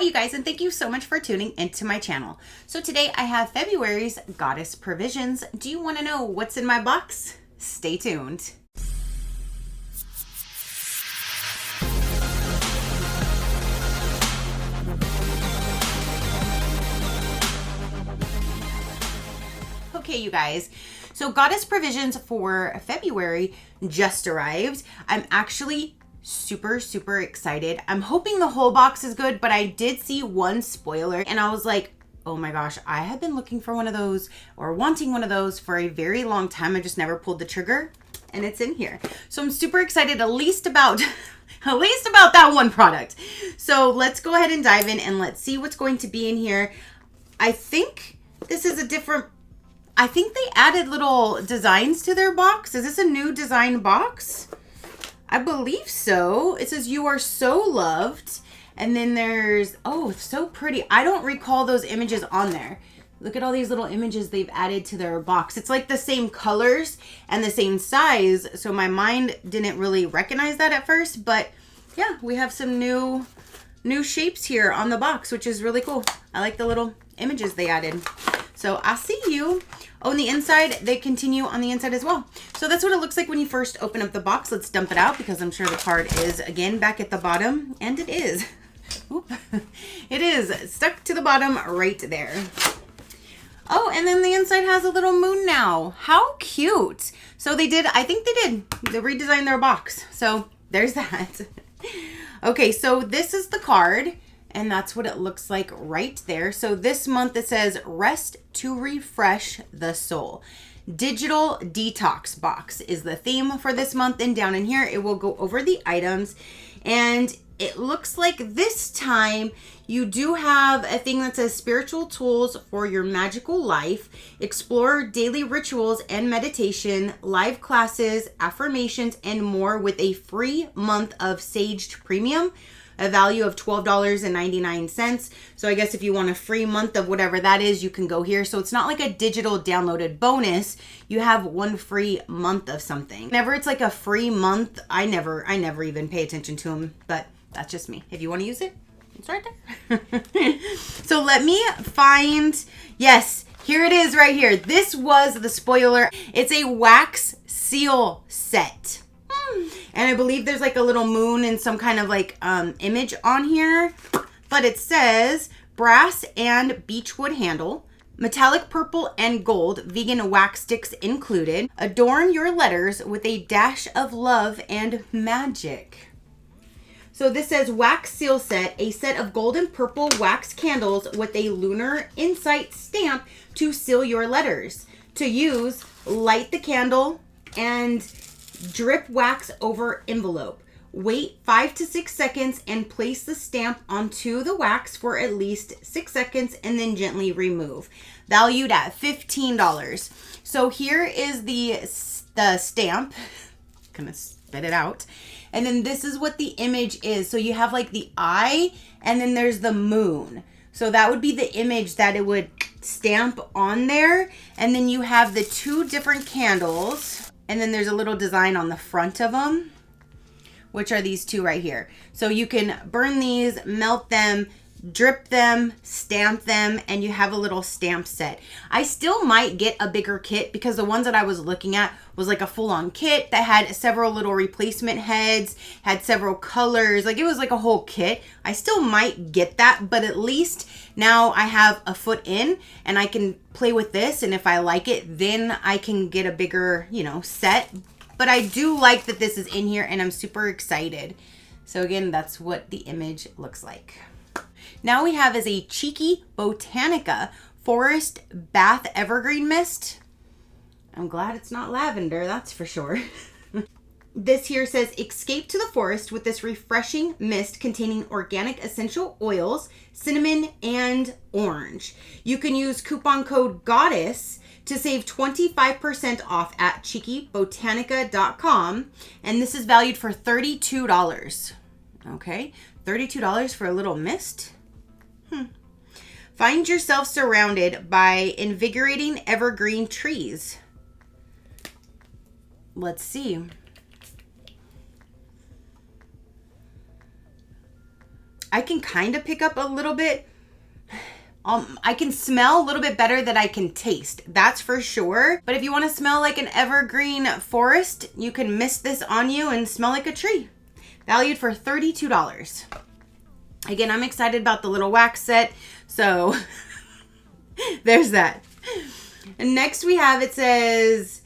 Hi you guys, and thank you so much for tuning into my channel. So today I have February's Goddess Provisions. Do you want to know what's in my box? Stay tuned. Okay, you guys, so Goddess Provisions for February just arrived. I'm actually super excited. I'm hoping the whole box is good, but I did see one spoiler and I was like, oh my gosh, I have been looking for one of those or wanting one of those for a very long time. I just never pulled the trigger, and it's in here. So I'm super excited at least about that one product. So let's go ahead and dive in and let's see what's going to be in here. I think this is a different, I think they added little designs to their box. Is this a new design box? I believe so. It says you are so loved. And then there's, oh, it's so pretty. I don't recall those images on there. Look at all these little images they've added to their box. It's like the same colors and the same size. So my mind didn't really recognize that at first. But yeah, we have some new shapes here on the box, which is really cool. I like the little images they added. So I see you. Oh, on the inside, they continue on the inside as well. So that's what it looks like when you first open up the box. Let's dump it out because I'm sure the card is, again, back at the bottom. And it is. Oop. It is stuck to the bottom right there. Oh, and then the inside has a little moon now. How cute. So they did, I think they redesigned their box. So there's that. Okay, so this is the card. And that's what it looks like right there. So this month it says Rest to Refresh the Soul. Digital Detox Box is the theme for this month. And down in here, it will go over the items. And it looks like this time you do have a thing that says Spiritual Tools for Your Magical Life. Explore daily rituals and meditation, live classes, affirmations, and more with a free month of Saged Premium. A value of $12.99. So I guess if you want a free month of whatever that is, you can go here. So it's not like a digital downloaded bonus. You have one free month of something. Whenever it's like a free month, I never even pay attention to them, but that's just me. If you want to use it, it's right there. So let me find, yes, here it is right here. This was the spoiler. It's a wax seal set. And I believe there's like a little moon and some kind of like image on here. But it says brass and beechwood handle, metallic purple and gold, vegan wax sticks included. Adorn your letters with a dash of love and magic. So this says wax seal set, a set of gold and purple wax candles with a lunar insight stamp to seal your letters. To use, light the candle and drip wax over envelope. Wait 5 to 6 seconds and place the stamp onto the wax for at least 6 seconds and then gently remove. Valued at $15. So here is the stamp. I'm gonna spit it out. And then this is what the image is. So you have like the eye and then there's the moon. So that would be the image that it would stamp on there. And then you have the two different candles. And then there's a little design on the front of them, which are these two right here. So you can burn these, melt them, drip them, stamp them, and you have a little stamp set. I still might get a bigger kit because the ones that I was looking at was like a full-on kit that had several little replacement heads, had several colors. Like it was like a whole kit. I still might get that, but at least now I have a foot in and I can play with this. And if I like it, then I can get a bigger, set. But I do like that this is in here and I'm super excited. So again, that's what the image looks like. Now we have is a Cheeky Botanica Forest Bath Evergreen Mist. I'm glad it's not lavender, that's for sure. This here says, escape to the forest with this refreshing mist containing organic essential oils, cinnamon, and orange. You can use coupon code GODDESS to save 25% off at cheekybotanica.com. And this is valued for $32. Okay, $32 for a little mist. Find yourself surrounded by invigorating evergreen trees. Let's see. I can kind of pick up a little bit. I can smell a little bit better than I can taste. That's for sure. But if you want to smell like an evergreen forest, you can mist this on you and smell like a tree. Valued for $32. Again, I'm excited about the little wax set. So there's that. And next we have, it says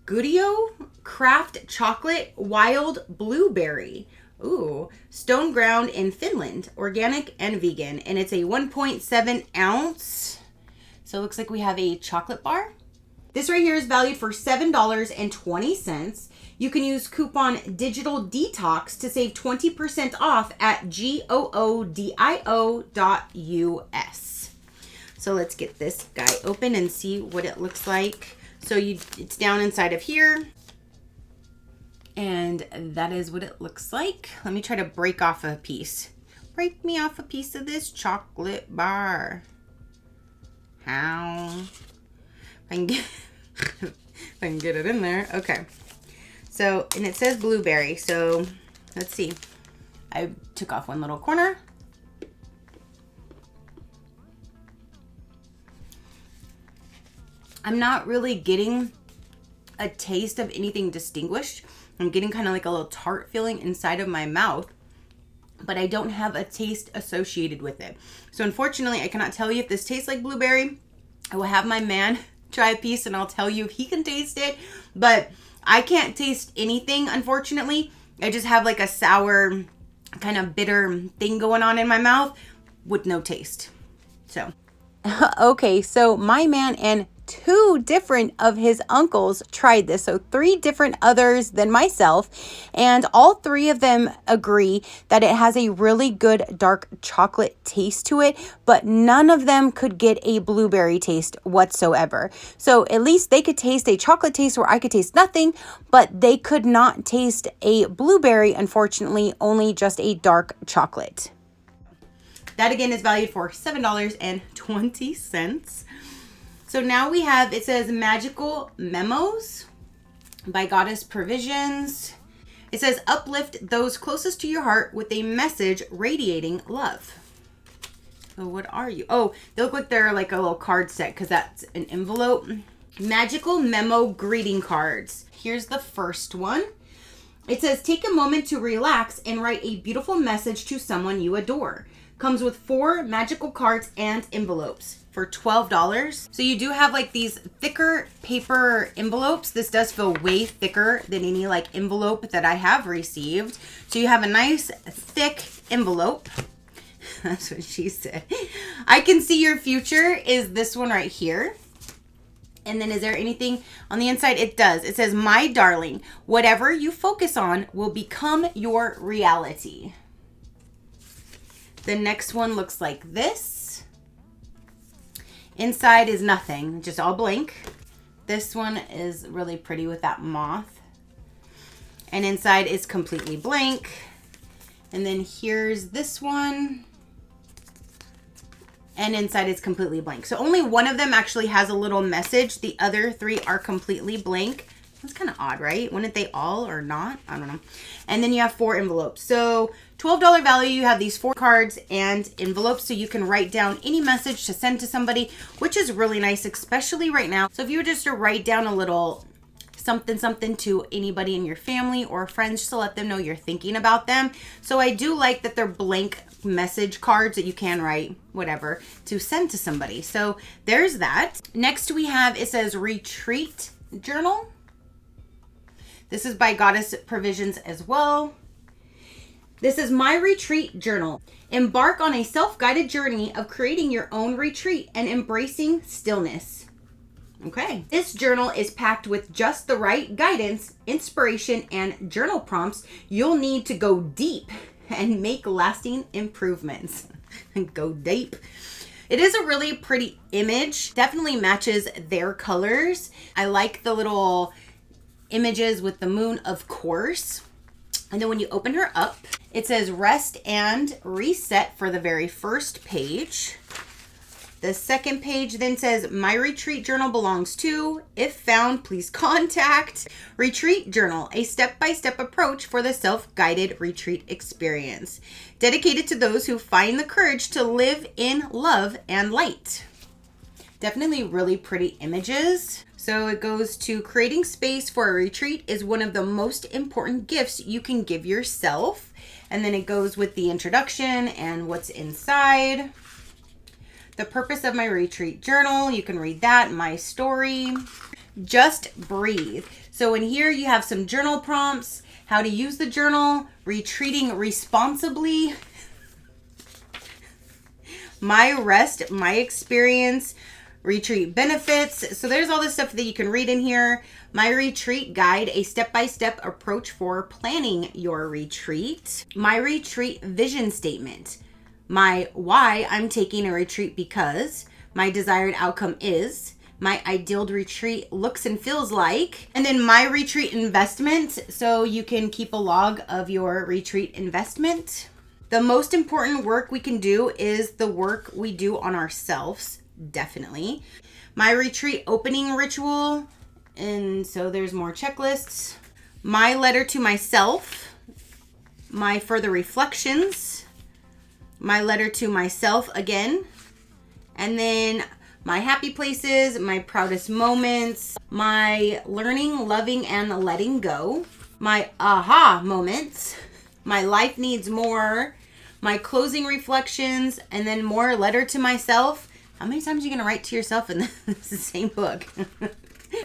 Gudio Craft Chocolate Wild Blueberry. Ooh, stone ground in Finland, organic and vegan. And it's a 1.7 ounce. So it looks like we have a chocolate bar. This right here is valued for $7.20. You can use coupon Digital Detox to save 20% off at goodio.us. So let's get this guy open and see what it looks like. So it's down inside of here. And that is what it looks like. Let me try to break off a piece. Break me off a piece of this chocolate bar. How? If I can get it in there. Okay. So, and it says blueberry. So, let's see. I took off one little corner. I'm not really getting a taste of anything distinguished. I'm getting kind of like a little tart feeling inside of my mouth, but I don't have a taste associated with it. So unfortunately, I cannot tell you if this tastes like blueberry. I will have my man try a piece and I'll tell you if he can taste it, but I can't taste anything, unfortunately. I just have like a sour, kind of bitter thing going on in my mouth with no taste. So. Okay, so my man and 2 different of his uncles tried this. So 3 different others than myself. And all 3 of them agree that it has a really good dark chocolate taste to it, but none of them could get a blueberry taste whatsoever. So at least they could taste a chocolate taste where I could taste nothing, but they could not taste a blueberry, unfortunately, only just a dark chocolate. That again is valued for $7.20. So now we have, it says Magical Memos by Goddess Provisions. It says uplift those closest to your heart with a message radiating love. So what are you? Oh, they look like they're like a little card set because that's an envelope. Magical Memo greeting cards. Here's the first one. It says take a moment to relax and write a beautiful message to someone you adore. Comes with 4 magical cards and envelopes for $12. So you do have like these thicker paper envelopes. This does feel way thicker than any like envelope that I have received. So you have a nice thick envelope. That's what she said. I can see your future is this one right here. And then is there anything on the inside? It does. It says, my darling, whatever you focus on will become your reality. The next one looks like this. Inside is nothing, just all blank. This one is really pretty with that moth. And inside is completely blank. And then here's this one. And inside is completely blank. So only one of them actually has a little message. The other 3 are completely blank. That's kind of odd, right? Wouldn't they all or not? I don't know. And then you have 4 envelopes. So $12 value, you have these 4 cards and envelopes so you can write down any message to send to somebody, which is really nice, especially right now. So if you were just to write down a little something to anybody in your family or friends just to let them know you're thinking about them. So I do like that they're blank message cards that you can write whatever to send to somebody. So there's that. Next we have, it says Retreat Journal. This is by Goddess Provisions as well. This is My Retreat Journal. Embark on a self-guided journey of creating your own retreat and embracing stillness. Okay. This journal is packed with just the right guidance, inspiration, and journal prompts you'll need to go deep and make lasting improvements. Go deep. It is a really pretty image. Definitely matches their colors. I like the little images with the moon, of course. And then when you open her up, it says rest and reset for the very first page. The second page then says, my retreat journal belongs to, if found, please contact. Retreat journal, a step-by-step approach for the self-guided retreat experience. Dedicated to those who find the courage to live in love and light. Definitely really pretty images. So it goes to creating space for a retreat is one of the most important gifts you can give yourself. And then it goes with the introduction and what's inside. The purpose of my retreat journal, you can read that, my story. Just breathe. So in here you have some journal prompts, how to use the journal, retreating responsibly, my rest, my experience, retreat benefits. So there's all this stuff that you can read in here. My retreat guide, a step-by-step approach for planning your retreat. My retreat vision statement. My why, I'm taking a retreat because. My desired outcome is. My ideal retreat looks and feels like. And then my retreat investment, so you can keep a log of your retreat investment. The most important work we can do is the work we do on ourselves, definitely. My retreat opening ritual, and so there's more checklists. My letter to myself, my further reflections, my letter to myself again, and then my happy places, my proudest moments, my learning, loving, and letting go, my aha moments, my life needs more, my closing reflections, and then more letter to myself. How many times are you going to write to yourself in the same book?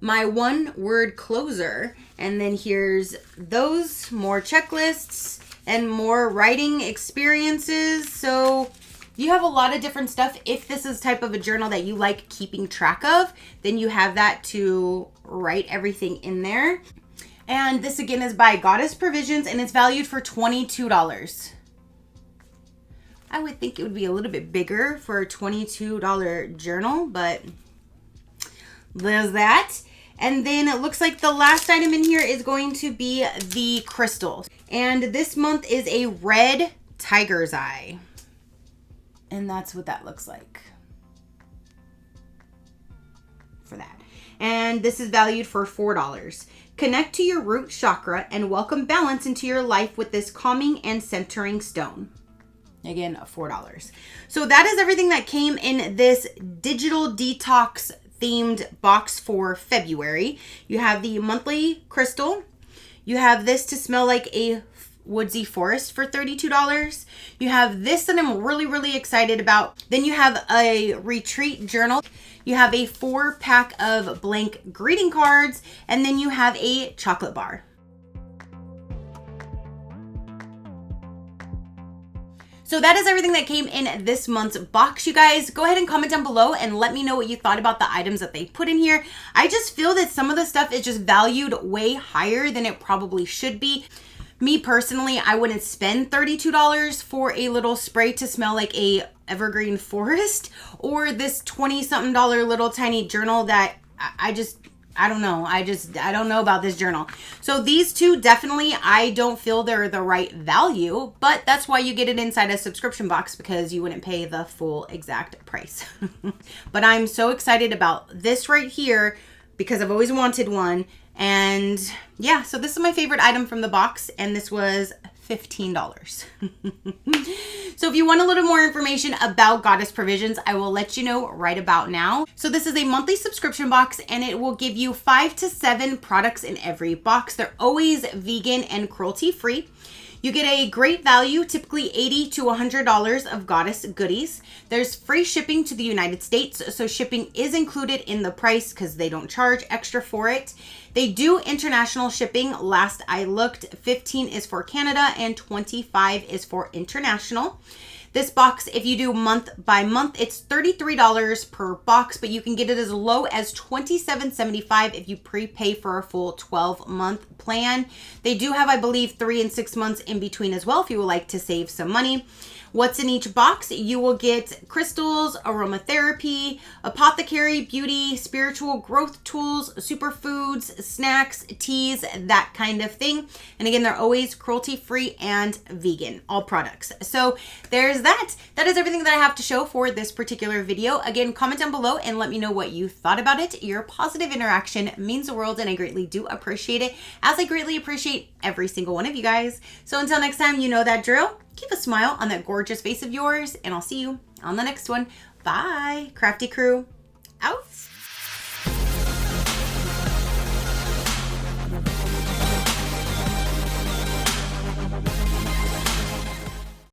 My one word closer, and then here's those, more checklists, and more writing experiences. So you have a lot of different stuff. If this is type of a journal that you like keeping track of, then you have that to write everything in there. And this again is by Goddess Provisions, and it's valued for $22. I would think it would be a little bit bigger for a $22 journal, but there's that. And then it looks like the last item in here is going to be the crystals. And this month is a red tiger's eye. And that's what that looks like for that. And this is valued for $4. Connect to your root chakra and welcome balance into your life with this calming and centering stone. Again, $4. So that is everything that came in this digital detox themed box for February. You have the monthly crystal. You have this to smell like a woodsy forest for $32. You have this that I'm really, really excited about. Then you have a retreat journal. You have a 4-pack of blank greeting cards, and then you have a chocolate bar. So that is everything that came in this month's box, you guys. Go ahead and comment down below and let me know what you thought about the items that they put in here. I just feel that some of the stuff is just valued way higher than it probably should be. Me personally, I wouldn't spend $32 for a little spray to smell like a evergreen forest, or this 20-something little tiny journal that I don't know. I don't know about this journal. So these two definitely, I don't feel they're the right value, but that's why you get it inside a subscription box, because you wouldn't pay the full exact price. But I'm so excited about this right here because I've always wanted one. And yeah, so this is my favorite item from the box, and this was $15. So if you want a little more information about Goddess Provisions, I will let you know right about now. So this is a monthly subscription box, and it will give you 5 to 7 products in every box. They're always vegan and cruelty free. You get a great value, typically $80 to $100 of Goddess goodies. There's free shipping to the United States, so shipping is included in the price because they don't charge extra for it. They do international shipping. Last I looked, 15 is for Canada and 25 is for international. This box, if you do month by month, it's $33 per box, but you can get it as low as $27.75 if you prepay for a full 12-month plan. They do have, I believe, 3 and 6 months in between as well if you would like to save some money. What's in each box? You will get crystals, aromatherapy, apothecary, beauty, spiritual growth tools, superfoods, snacks, teas, that kind of thing. And again, they're always cruelty-free and vegan, all products. So there's that. That is everything that I have to show for this particular video. Again, comment down below and let me know what you thought about it. Your positive interaction means the world and I greatly do appreciate it, as I greatly appreciate every single one of you guys. So until next time, you know that drill. Keep a smile on that gorgeous face of yours and I'll see you on the next one. Bye, Crafty crew.